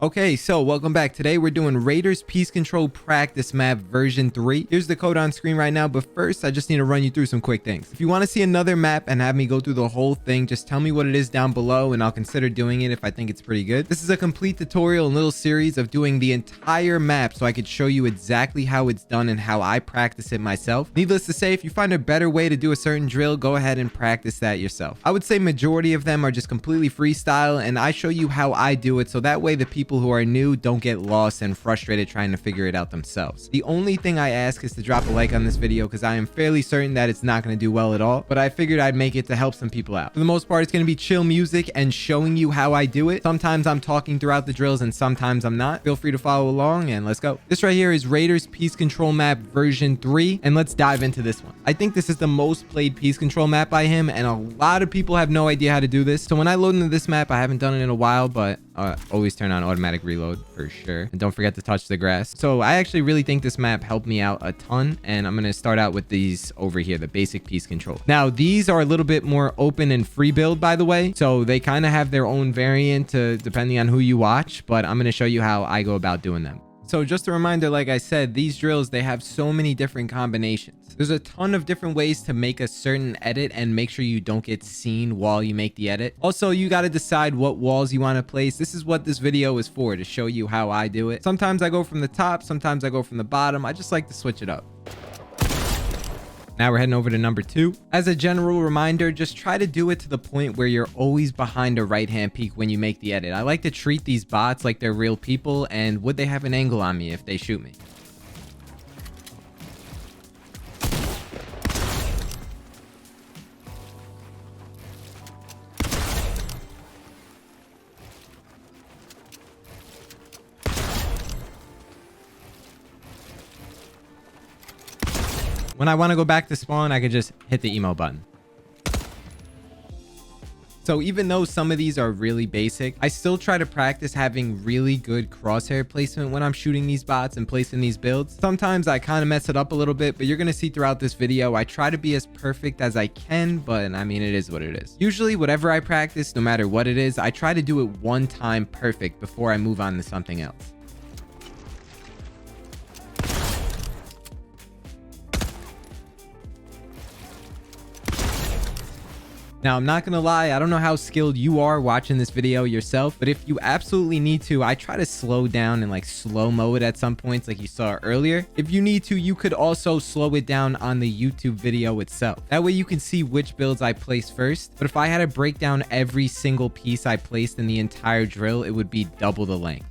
Okay, so welcome back. Today we're doing Raiders Piece Control Practice Map version 3. Here's the code on screen right now, but first I just need to run you through some quick things. If you want to see another map and have me go through the whole thing, just tell me what it is down below and I'll consider doing it if I think it's pretty good. This is a complete tutorial and little series of doing the entire map so I could show you exactly how it's done and how I practice it myself. Needless to say, if you find a better way to do a certain drill, go ahead and practice that yourself. I would say majority of them are just completely freestyle, and I show you how I do it so that way the people who are new don't get lost and frustrated trying to figure it out themselves. The only thing I ask is to drop a like on this video because I am fairly certain that it's not going to do well at all, but I figured I'd make it to help some people out. For the most part, it's going to be chill music and showing you how I do it. Sometimes I'm talking throughout the drills and sometimes I'm not. Feel free to follow along and let's go. This right here is Raiders Piece Control Map version 3, and let's dive into this one. I think this is the most played piece control map by him, and a lot of people have no idea how to do this. So when I load into this map, I haven't done it in a while, but always turn on automatic reload for sure, and don't forget to touch the grass. So I actually really think this map helped me out a ton, and I'm going to start out with these over here, the basic piece control. Now these are a little bit more open and free build, by the way, so they kind of have their own variant depending on who you watch, but I'm going to show you how I go about doing them. So just a reminder, like I said, these drills, they have so many different combinations. There's a ton of different ways to make a certain edit and make sure you don't get seen while you make the edit. Also, you got to decide what walls you want to place. This is what this video is for, to show you how I do it. Sometimes I go from the top, sometimes I go from the bottom. I just like to switch it up. Now we're heading over to number 2. As a general reminder, just try to do it to the point where you're always behind a right-hand peak when you make the edit. I like to treat these bots like they're real people, and would they have an angle on me if they shoot me? When I want to go back to spawn, I could just hit the emo button. So even though some of these are really basic, I still try to practice having really good crosshair placement when I'm shooting these bots and placing these builds. Sometimes I kind of mess it up a little bit, but you're going to see throughout this video, I try to be as perfect as I can, but I mean, it is what it is. Usually whatever I practice, no matter what it is, I try to do it one time perfect before I move on to something else. Now, I'm not gonna lie, I don't know how skilled you are watching this video yourself, but if you absolutely need to, I try to slow down and like slow-mo it at some points like you saw earlier. If you need to, you could also slow it down on the YouTube video itself. That way you can see which builds I place first. But if I had to break down every single piece I placed in the entire drill, it would be double the length.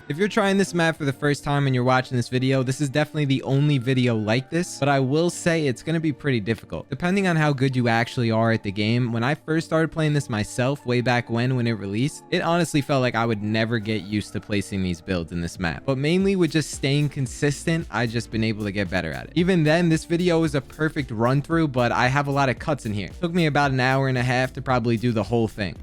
If you're trying this map for the first time and you're watching this video, this is definitely the only video like this, but I will say it's going to be pretty difficult, depending on how good you actually are at the game. When I first started playing this myself way back when it released, it honestly felt like I would never get used to placing these builds in this map. But mainly with just staying consistent, I've just been able to get better at it. Even then, this video is a perfect run through, but I have a lot of cuts in here. It took me about an hour and a half to probably do the whole thing.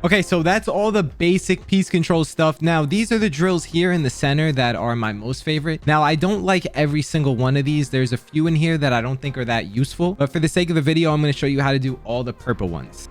Okay, so that's all the basic piece control stuff. Now, these are the drills here in the center that are my most favorite. Now, I don't like every single one of these. There's a few in here that I don't think are that useful, but for the sake of the video, I'm going to show you how to do all the purple ones.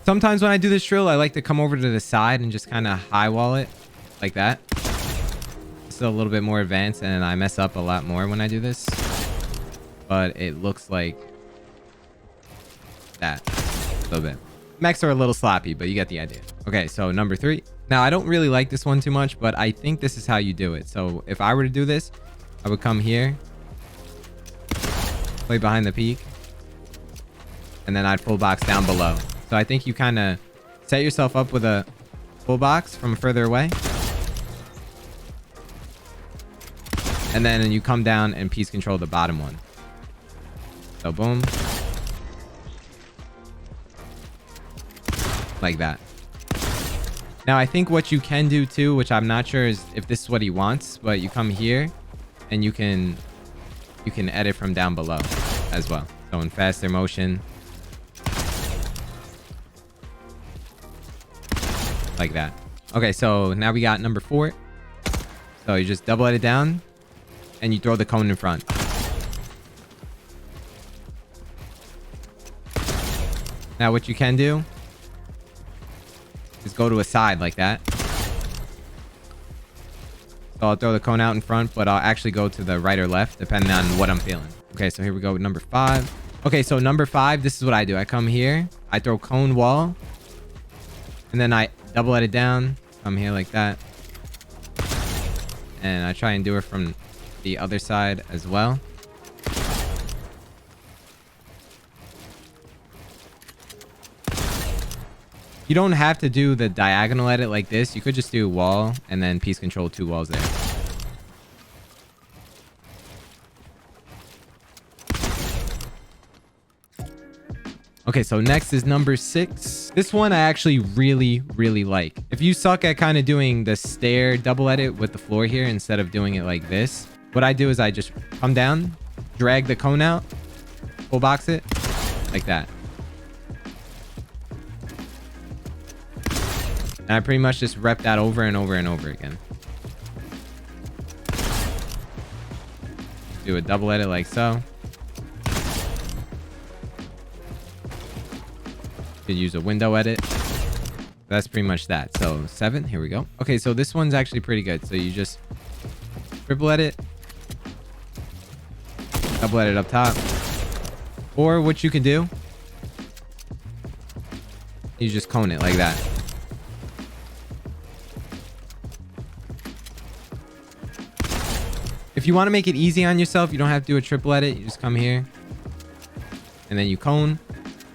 Sometimes when I do this drill, I like to come over to the side and just kind of high wall it like that. It's a little bit more advanced, and I mess up a lot more when I do this. But it looks like that a little bit. Mechs are a little sloppy, but you get the idea. Okay, so number 3. Now, I don't really like this one too much, but I think this is how you do it. So if I were to do this, I would come here, play behind the peak, and then I'd full box down below. So I think you kind of set yourself up with a full box from further away. And then you come down and piece control the bottom one. So boom. Like that. Now, I think what you can do too, which I'm not sure is if this is what he wants, but you come here and you can edit from down below as well. So in faster motion. Like that. Okay, so now we got number 4. So you just double edit down and you throw the cone in front. Now what you can do is go to a side like that. So I'll throw the cone out in front, but I'll actually go to the right or left depending on what I'm feeling. Okay, so here we go with number 5. Okay, so number 5, this is what I do. I come here, I throw cone wall, and then I double edit down, come here like that. And I try and do it from the other side as well. You don't have to do the diagonal edit like this. You could just do wall and then piece control 2 walls there. Okay, so next is number 6. This one I actually really like. If you suck at kind of doing the stair double edit with the floor here instead of doing it like this, what I do is I just come down, drag the cone out, full box it like that. And I pretty much just rep that over and over and over again. Do a double edit like so. Could use a window edit. That's pretty much that. So 7, here we go. Okay, so this one's actually pretty good. So you just triple edit, double edit up top. Or what you can do, you just cone it like that. If you want to make it easy on yourself, you don't have to do a triple edit. You just come here and then you cone,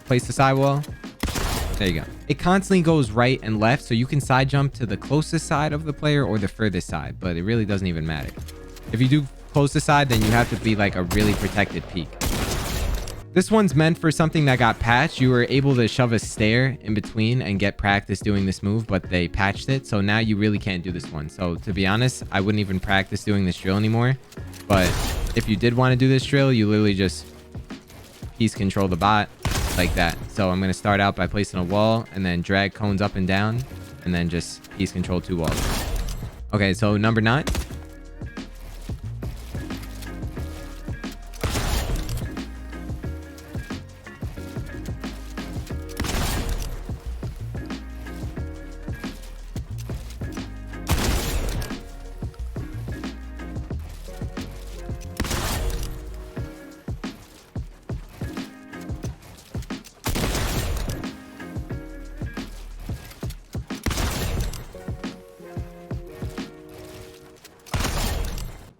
place the sidewall. There you go. It constantly goes right and left, so you can side jump to the closest side of the player or the furthest side, but it really doesn't even matter. If you do closest side, then you have to be like a really protected peak. This one's meant for something that got patched. You were able to shove a stair in between and get practice doing this move, but they patched it. So now you really can't do this one. So to be honest, I wouldn't even practice doing this drill anymore. But if you did want to do this drill, you literally just piece control the bot like that. So I'm going to start out by placing a wall and then drag cones up and down and then just piece control 2 walls. Okay, so number 9.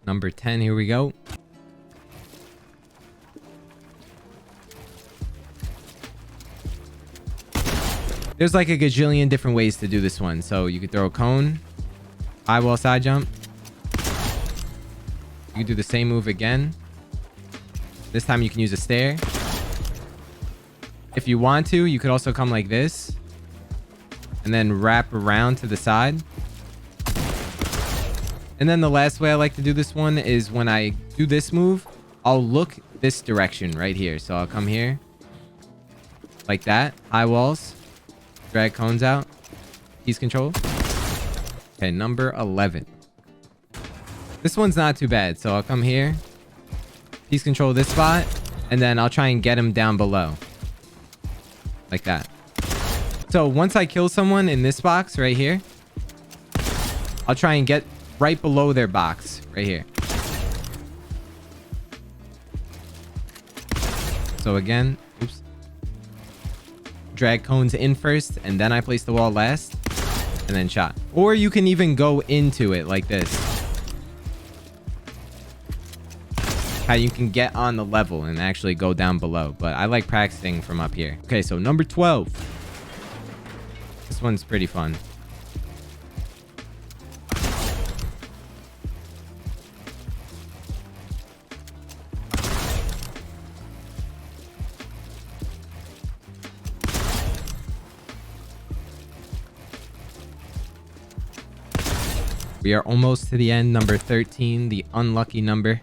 Number 10, here we go. There's like a gajillion different ways to do this one. So you could throw a cone, high wall side jump. You can do the same move again. This time you can use a stair. If you want to, you could also come like this and then wrap around to the side. And then the last way I like to do this one is when I do this move, I'll look this direction right here. So I'll come here like that, high walls, drag cones out, piece control. Okay, number 11. This one's not too bad. So I'll come here, piece control this spot, and then I'll try and get him down below like that. So once I kill someone in this box right here, I'll try and get right below their box right here. So again, oops. Drag cones in first, and then I place the wall last, and then shot. Or you can even go into it like this. How you can get on the level and actually go down below. But I like practicing from up here. Okay, so number 12. This one's pretty fun. We are almost to the end. Number 13, the unlucky number.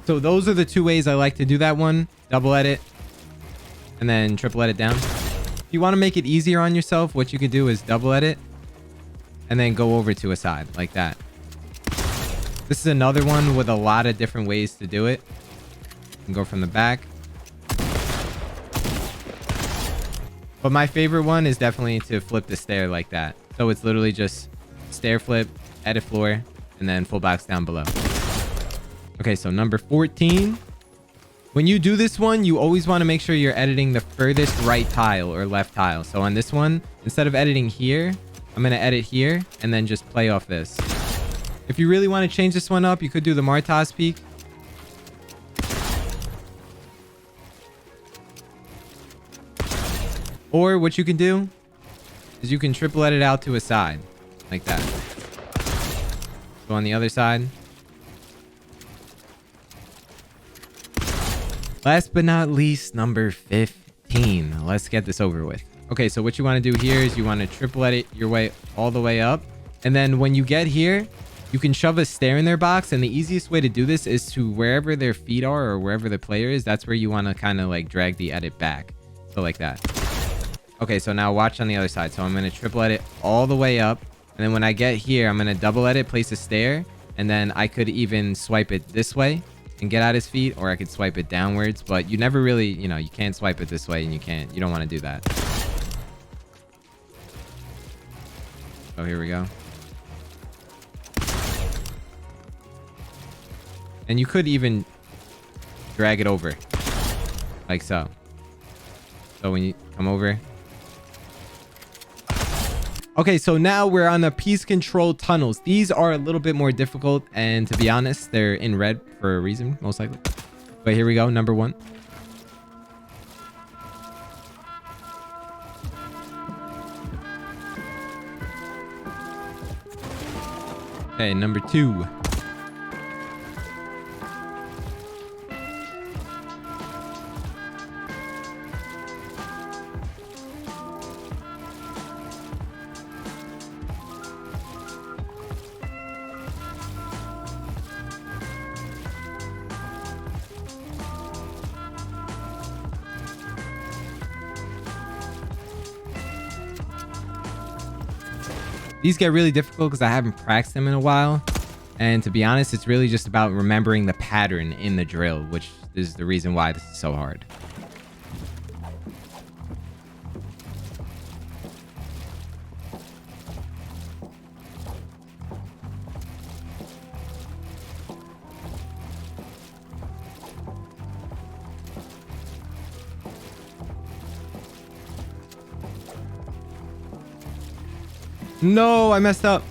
So those are the two ways I like to do that one. Double edit and then triple edit down. If you want to make it easier on yourself, what you could do is double edit and then go over to a side like that. This is another one with a lot of different ways to do it. You can go from the back. But my favorite one is definitely to flip the stair like that. So it's literally just stair flip, edit floor, and then full box down below. Okay, so number 14. When you do this one, you always want to make sure you're editing the furthest right tile or left tile. So on this one, instead of editing here, I'm going to edit here and then just play off this. If you really want to change this one up, you could do the Martas peak. Or what you can do is you can triple edit out to a side like that. So on the other side. Last but not least, number 15. Let's get this over with. Okay, so what you want to do here is you want to triple edit your way all the way up. And then when you get here, you can shove a stair in their box. And the easiest way to do this is to wherever their feet are or wherever the player is, that's where you want to kind of like drag the edit back. So like that. Okay, so now watch on the other side. So I'm going to triple edit all the way up. And then when I get here, I'm going to double edit, place a stair. And then I could even swipe it this way and get at his feet, or I could swipe it downwards, but you never really, you know, you can't swipe it this way and you don't want to do that. So here we go. And you could even drag it over like so. So when you come over. Okay, so now we're on the piece control tunnels. These are a little bit more difficult, and to be honest, they're in red for a reason, most likely. But here we go, number 1. Okay, number 2. These get really difficult because I haven't practiced them in a while. And to be honest, it's really just about remembering the pattern in the drill, which is the reason why this is so hard. No, I messed up.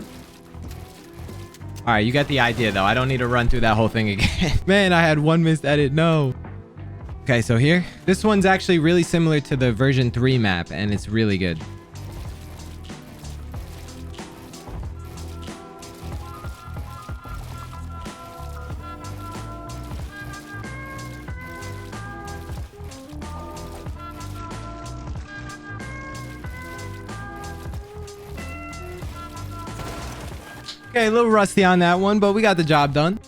All right, you get the idea though. I don't need to run through that whole thing again. Man, I had one missed edit. No. Okay, so here, this one's actually really similar to the version 3 map, and it's really good. Okay, a little rusty on that one, but we got the job done.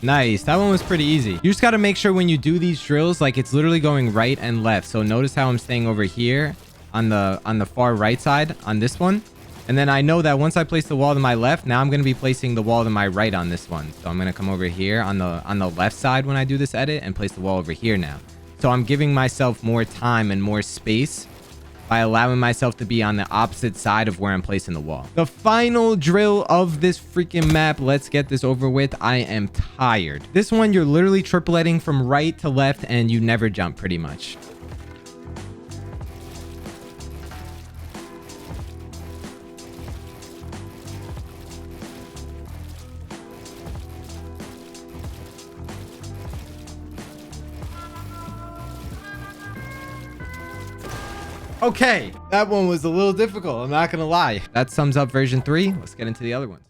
Nice. That one was pretty easy. You just got to make sure when you do these drills, like it's literally going right and left. So notice how I'm staying over here on the far right side on this one. And then I know that once I place the wall to my left, now I'm going to be placing the wall to my right on this one. So I'm going to come over here on the left side when I do this edit and place the wall over here now. So I'm giving myself more time and more space by allowing myself to be on the opposite side of where I'm placing the wall. The final drill of this freaking map. Let's get this over with. I am tired. This one, you're literally tripleting from right to left and you never jump pretty much. Okay, that one was a little difficult. I'm not gonna lie. That sums up version 3. Let's get into the other ones.